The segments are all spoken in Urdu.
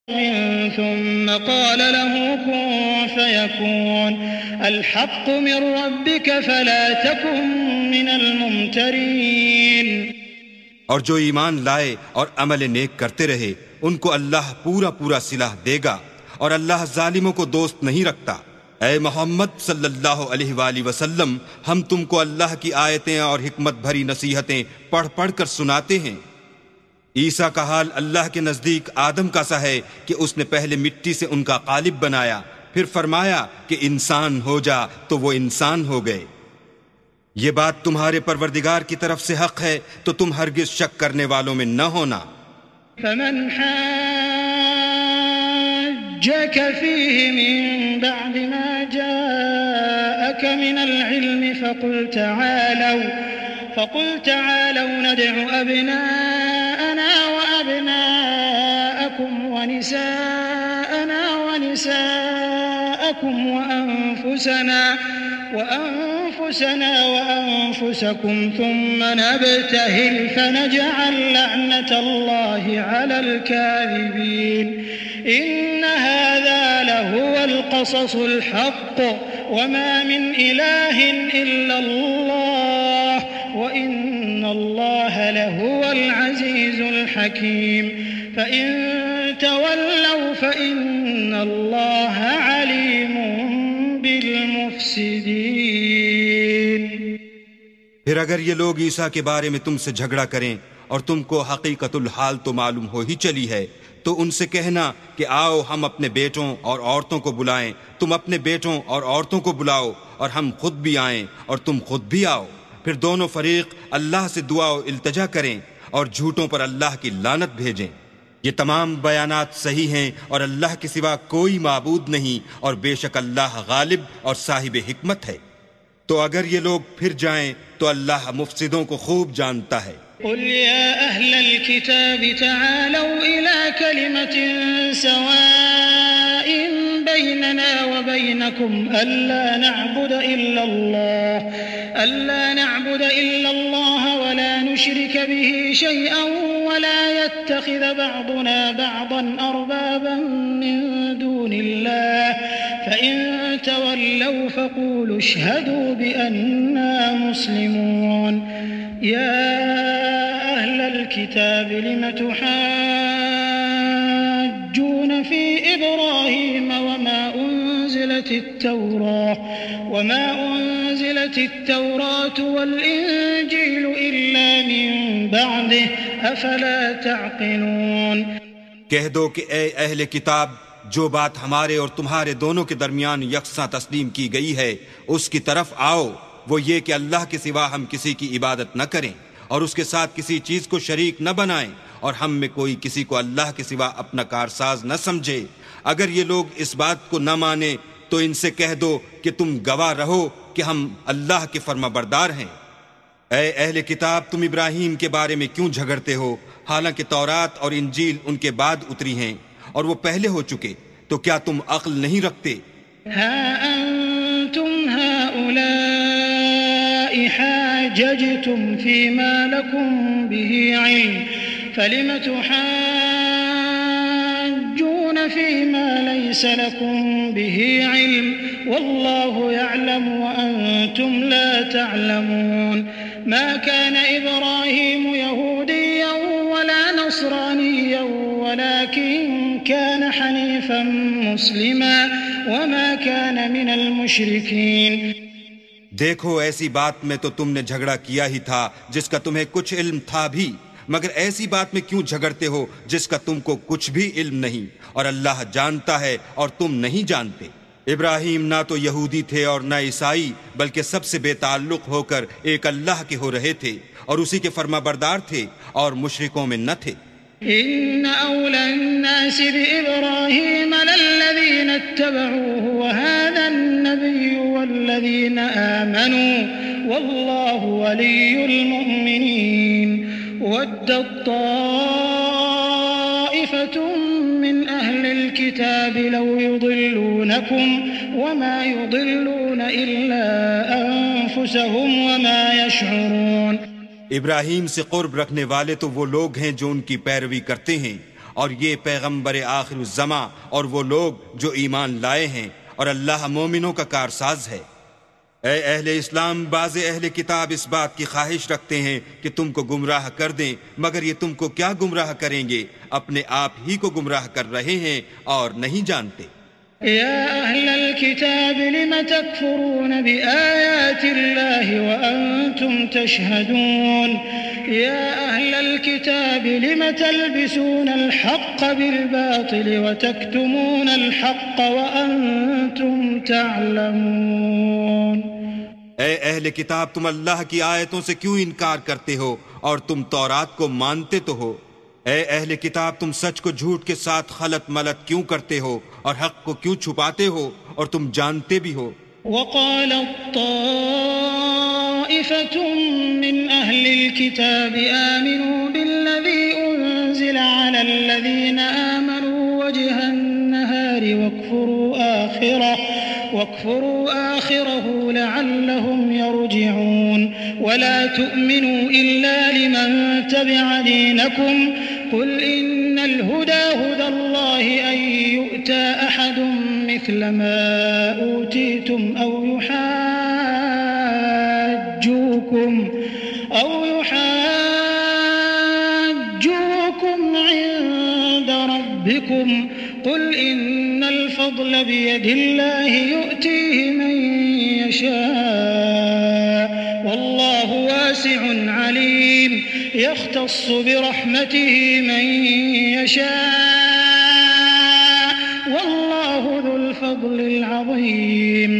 ثم قال له كن فيكون الحق من ربك فلا تكن من الممترين۔ اور جو ایمان لائے اور عمل نیک کرتے رہے ان کو اللہ پورا پورا صلاح دے گا، اور اللہ ظالموں کو دوست نہیں رکھتا۔ اے محمد صلی اللہ علیہ وآلہ وسلم، ہم تم کو اللہ کی آیتیں اور حکمت بھری نصیحتیں پڑھ پڑھ کر سناتے ہیں۔ عیسیٰ کا حال اللہ کے نزدیک آدم کا سا ہے کہ اس نے پہلے مٹی سے ان کا قالب بنایا، پھر فرمایا کہ انسان ہو جا تو وہ انسان ہو گئے۔ یہ بات تمہارے پروردگار کی طرف سے حق ہے تو تم ہرگز شک کرنے والوں میں نہ ہونا۔ فمن حاجك فيه من بعد ما جاءك من العلم فقل تعالوا ندع أبناءنا وأبناءكم ونساءنا ونساءكم وأنفسنا وأنفسكم ثم نبتهل فنجعل لعنة الله على الكاذبين إن هذا لهو القصص الحق وما من إله إلا الله وإن الله لهو العزيز الحكيم فإن تولوا فإن الله عليم بالمفسدين۔ پھر اگر یہ لوگ عیسیٰ کے بارے میں تم سے جھگڑا کریں اور تم کو حقیقت الحال تو معلوم ہو ہی چلی ہے، تو ان سے کہنا کہ آؤ ہم اپنے بیٹوں اور عورتوں کو بلائیں، تم اپنے بیٹوں اور عورتوں کو بلاؤ، اور ہم خود بھی آئیں اور تم خود بھی آؤ۔ پھر دونوں فریق اللہ سے دعا و التجا کریں اور جھوٹوں پر اللہ کی لعنت بھیجیں۔ یہ تمام بیانات صحیح ہیں اور اللہ کے سوا کوئی معبود نہیں، اور بے شک اللہ غالب اور صاحب حکمت ہے۔ تو اگر یہ لوگ پھر جائیں تو اللہ مفسدوں کو خوب جانتا ہے۔ قل يا أهل الكتاب تعالوا إلى كلمة سواء بيننا وبينكم ألا نعبد إلا الله ولا نشرك به شيئا ولا يتخذ بعضنا بعضا أربابا من دون الله فإن تولوا فقولوا اشهدوا بأننا مسلمون۔ يا أهل الكتاب لم تحاجون في إبراهيم وما أنزلت التوراة والإنجيل إلا من بعده أفلا تعقلون۔ کہہ دو کہ اے اہل کتاب، جو بات ہمارے اور تمہارے دونوں کے درمیان یکساں تسلیم کی گئی ہے اس کی طرف آؤ، وہ یہ کہ اللہ کے سوا ہم کسی کی عبادت نہ کریں اور اس کے ساتھ کسی چیز کو شریک نہ بنائیں، اور ہم میں کوئی کسی کو اللہ کے سوا اپنا کارساز نہ سمجھے۔ اگر یہ لوگ اس بات کو نہ مانیں تو ان سے کہہ دو کہ تم گواہ رہو کہ ہم اللہ کے فرما بردار ہیں۔ اے اہل کتاب، تم ابراہیم کے بارے میں کیوں جھگڑتے ہو، حالانکہ تورات اور انجیل ان کے بعد اتری ہیں اور وہ پہلے ہو چکے، تو کیا تم عقل نہیں رکھتے؟ ہا انتم هؤلاء حاججتم فيما لكم به علم فلم تحاجون فيما ليس لكم به علم والله يعلم وأنتم لا تعلمون۔ ما كان إبراهيم يهوديا ولا نصرانيا ولكن كان حنيفا مسلما وما كان من المشركين۔ دیکھو، ایسی بات میں تو تم نے جھگڑا کیا ہی تھا جس کا تمہیں کچھ علم تھا بھی، مگر ایسی بات میں کیوں جھگڑتے ہو جس کا تم کو کچھ بھی علم نہیں، اور اللہ جانتا ہے اور تم نہیں جانتے۔ ابراہیم نہ تو یہودی تھے اور نہ عیسائی، بلکہ سب سے بے تعلق ہو کر ایک اللہ کے ہو رہے تھے اور اسی کے فرما بردار تھے اور مشرکوں میں نہ تھے۔ إن أولى الناس بإبراهيم للذين اتبعوه وهذا النبي والذين آمنوا والله ولي المؤمنين ودت طائفة من أهل الكتاب لو يضلونكم وما يضلون إلا أنفسهم وما يشعرون۔ ابراہیم سے قرب رکھنے والے تو وہ لوگ ہیں جو ان کی پیروی کرتے ہیں، اور یہ پیغمبر آخر الزماں اور وہ لوگ جو ایمان لائے ہیں، اور اللہ مومنوں کا کارساز ہے۔ اے اہل اسلام، بعض اہل کتاب اس بات کی خواہش رکھتے ہیں کہ تم کو گمراہ کر دیں، مگر یہ تم کو کیا گمراہ کریں گے؟ اپنے آپ ہی کو گمراہ کر رہے ہیں اور نہیں جانتے۔ يا أهل الكتاب لم تكفرون بآيات الله وأنتم تشهدون يا أهل الكتاب لم تلبسون الحق بالباطل وتكتمون الحق وأنتم تعلمون۔ اے اہل کتاب، تم اللہ کی آیتوں سے کیوں انکار کرتے ہو اور تم تورات کو مانتے تو ہو؟ اے اہل کتاب، تم سچ کو جھوٹ کے ساتھ خلط ملط کیوں کرتے ہو اور حق کو کیوں چھپاتے ہو اور تم جانتے بھی ہو؟ وقالت طائفة من أهل الكتاب آمنوا بالذي أنزل على الذين آمنوا وجه النهار واكفروا آخره لعلهم يرجعون ولا تؤمنوا إلا لمن تبع دينكم قل إن الهدى هدى الله أن يؤتى أحد مثل ما أوتيتم أو يحاجوكم عند ربكم قل إن الفضل بيد الله يؤتيه من يشاء والله واسع عليم يختص برحمته من يشاء والله ذو الفضل العظيم۔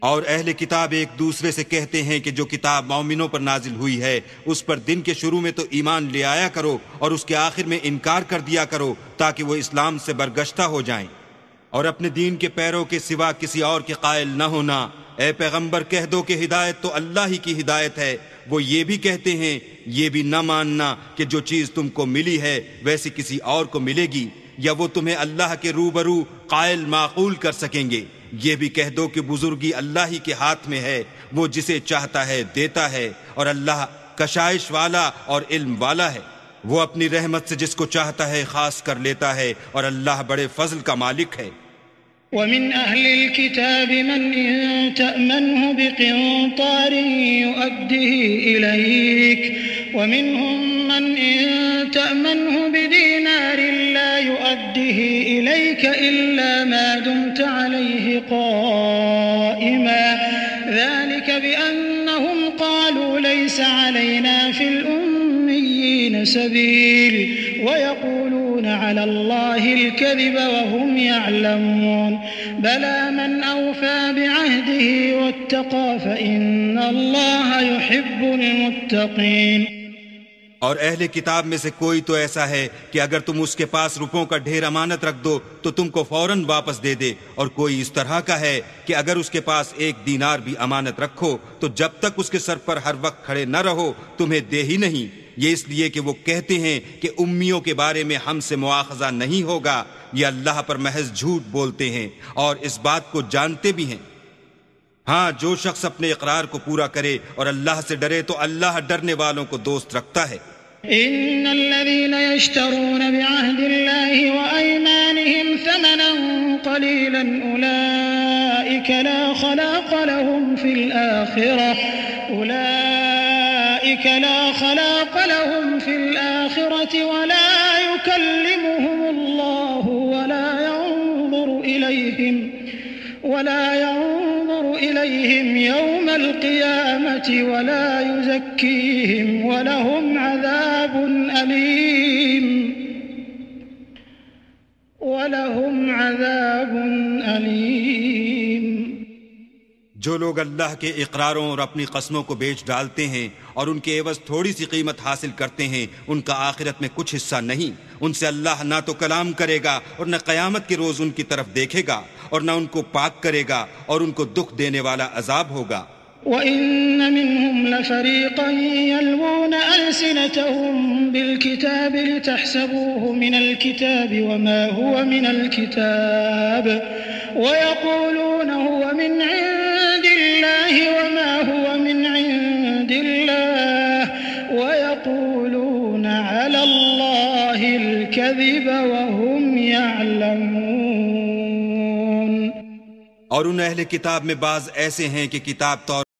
اور اہل کتاب ایک دوسرے سے کہتے ہیں کہ جو کتاب مومنوں پر نازل ہوئی ہے اس پر دن کے شروع میں تو ایمان لے آیا کرو اور اس کے آخر میں انکار کر دیا کرو تاکہ وہ اسلام سے برگشتہ ہو جائیں، اور اپنے دین کے پیروں کے سوا کسی اور کے قائل نہ ہونا۔ اے پیغمبر، کہہ دو کہ ہدایت تو اللہ ہی کی ہدایت ہے۔ وہ یہ بھی کہتے ہیں یہ بھی نہ ماننا کہ جو چیز تم کو ملی ہے ویسی کسی اور کو ملے گی، یا وہ تمہیں اللہ کے روبرو قائل معقول کر سکیں گے۔ یہ بھی کہہ دو کہ بزرگی اللہ ہی کے ہاتھ میں ہے، وہ جسے چاہتا ہے دیتا ہے، اور اللہ کشائش والا اور علم والا ہے۔ وہ اپنی رحمت سے جس کو چاہتا ہے خاص کر لیتا ہے، اور اللہ بڑے فضل کا مالک ہے۔ ومن أهل الكتاب من إن تأمنه بقنطار يؤده إليك ومنهم من إن تأمنه بدينار لا يؤده إليك إلا ما دمت عليه قائما ذلك بأنهم قالوا ليس علينا في الأميين سبيل ويقولون على الله الكذب وهم يعلمون بلى من أوفى بعهده واتقى فإن الله يحب المتقين۔ اور اہل کتاب میں سے کوئی تو ایسا ہے کہ اگر تم اس کے پاس روپوں کا ڈھیر امانت رکھ دو تو تم کو فوراً واپس دے دے، اور کوئی اس طرح کا ہے کہ اگر اس کے پاس 1 دینار بھی امانت رکھو تو جب تک اس کے سر پر ہر وقت کھڑے نہ رہو تمہیں دے ہی نہیں۔ یہ اس لیے کہ وہ کہتے ہیں کہ امیوں کے بارے میں ہم سے مواخذہ نہیں ہوگا، یہ اللہ پر محض جھوٹ بولتے ہیں اور اس بات کو جانتے بھی ہیں۔ ہاں، جو شخص اپنے اقرار کو پورا کرے اور اللہ سے ڈرے تو اللہ ڈرنے والوں کو دوست رکھتا ہے۔ إن الذين يشترون بعهد الله وأيمانهم ثمنا قليلا أولئك لا خلاق لهم في الآخرة ولا يكلمهم الله ولا ينظر إليهم يوم القيامة ولا يزكيهم ولهم عذاب أليم۔ جو لوگ اللہ کے اقراروں اور اپنی قسموں کو بیچ ڈالتے ہیں اور ان کے عوض تھوڑی سی قیمت حاصل کرتے ہیں، ان کا آخرت میں کچھ حصہ نہیں۔ ان سے اللہ نہ تو کلام کرے گا اور نہ قیامت کے روز ان کی طرف دیکھے گا، اور نہ ان کو پاک کرے گا، اور ان کو دکھ دینے والا عذاب ہوگا۔ وَإِنَّ مِنْهُمْ لَفَرِيقًا يَلْوُونَ أَلْسِنَتَهُم بِالْكِتَابِ لِتَحْسَبُوهُ مِنَ الْكِتَابِ وَمَا هُوَ مِنَ الْكِتَابِ وَيَقُولُونَ هُوَ مِنْ عِندِ اللَّهِ وَمَا هُوَ مِنْ عِندِ اللَّهِ وَيَقُولُونَ عَلَى اللَّهِ الْكَذِبَ الكذب وهم يعلمون. اور ان اہل کتاب میں بعض ایسے ہیں کہ کتاب